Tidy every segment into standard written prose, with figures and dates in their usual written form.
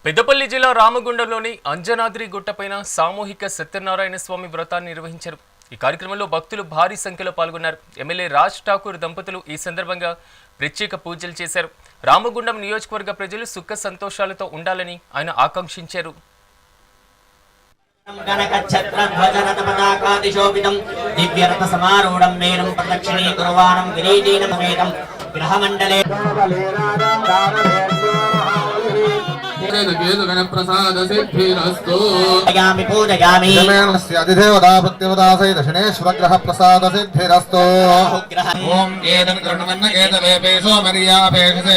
పెద్దపల్లి జిల్లా రామగుండంలోని అంజనాద్రి గుట్టపైన సామూహిక సత్యనారాయణ స్వామి వ్రతాన్ని నిర్వహించారు. ఈ కార్యక్రమంలో భక్తులు భారీ సంఖ్యలో పాల్గొన్నారు. ఎమ్మెల్యే రాజ్ ఠాకూర్ దంపతులు ఈ సందర్భంగా ప్రత్యేక పూజలు చేశారు. రామగుండం నియోజకవర్గ ప్రజలు సుఖ సంతోషాలతో ఉండాలని ఆయన ఆకాంక్షించారు. अधिदेवता प्रत्यवता सहित शनेश्वरग्रह प्रसाद सिद्धिरस्तु। ओम केदं कर्णवन्न केतवेपेशो मर्यापेशसे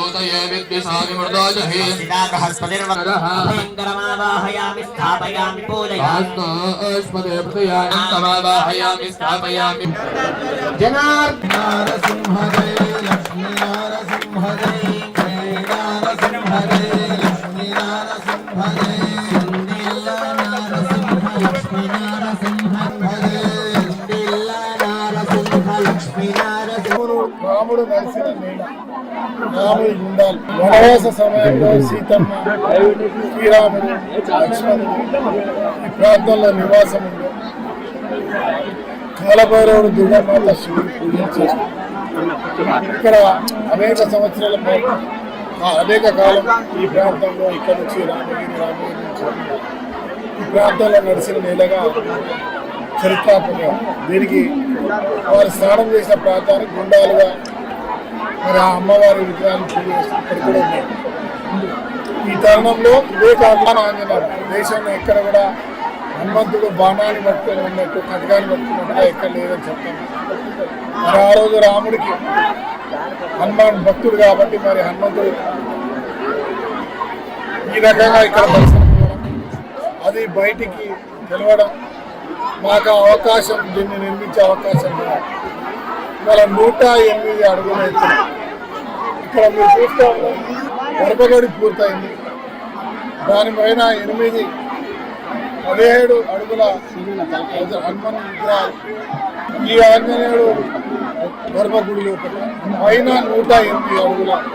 ओतये विद्विषाविमृदोजहि सिदाकहस्पतिर्वरः मंगलमावाहयामि स्थापयामि पूजयामि अष्पदे प्रदयामि तमावाहयामि स्थापयामि। जनार्दन सिंह जय लक्ष्मी नरसिंह जय రాముడు నడిచిన నేల రాముడి గుండాలు వనవాస సమయంలో సీతమ్మ శ్రీరాముడు లక్ష్మణుడు ఈ ప్రాంతంలో నివాసం ఉంది. కాలభైరవుడు దుర్గామాత శివుడు పూజించారు. ఇక్కడ అనేక సంవత్సరాల పాటు అనేక కాలం ఈ ప్రాంతంలో ఇక్కడ నుంచి రామగిరి నుంచి ఈ ప్రాంతంలో నడిచిన నేలగా చరిత్రాత్మక. దీనికి వారు స్నానం చేసిన ప్రాంతానికి గుండాలుగా మరి ఆ అమ్మవారి విగ్రహాన్ని పూజ చేస్తూ ఇక్కడ కూడా ఉన్నాయి. ఈ తరుణంలో ఇదే కాకుండా ఆంజనేయుడు దేశంలో ఎక్కడ కూడా హనుమంతుడు బాణాన్ని పట్టుకొని ఉన్నట్టు ఖడ్గాన్ని పట్టుకున్నట్టుగా ఎక్కడ లేదని చెప్తాను. మరి ఆ రోజు రాముడికి హనుమాన్ భక్తుడు కాబట్టి మరి హనుమంతుడు ఈ రకంగా ఇక్కడ దర్శనం అది బయటికి తెలవడం మాకు అవకాశం, దీన్ని నిర్మించే అవకాశం ఇవాళ 108 అడుగులు ఎత్తు. ఇక్కడ మీరు చూస్తే గర్భగుడి పూర్తయింది. దానిపైన 17 అడుగుల హనుమాన్ విగ్రహాలు. ఈ ఆంజనేయుడు గర్భగుడి లోపల పైన 108 అడుగుల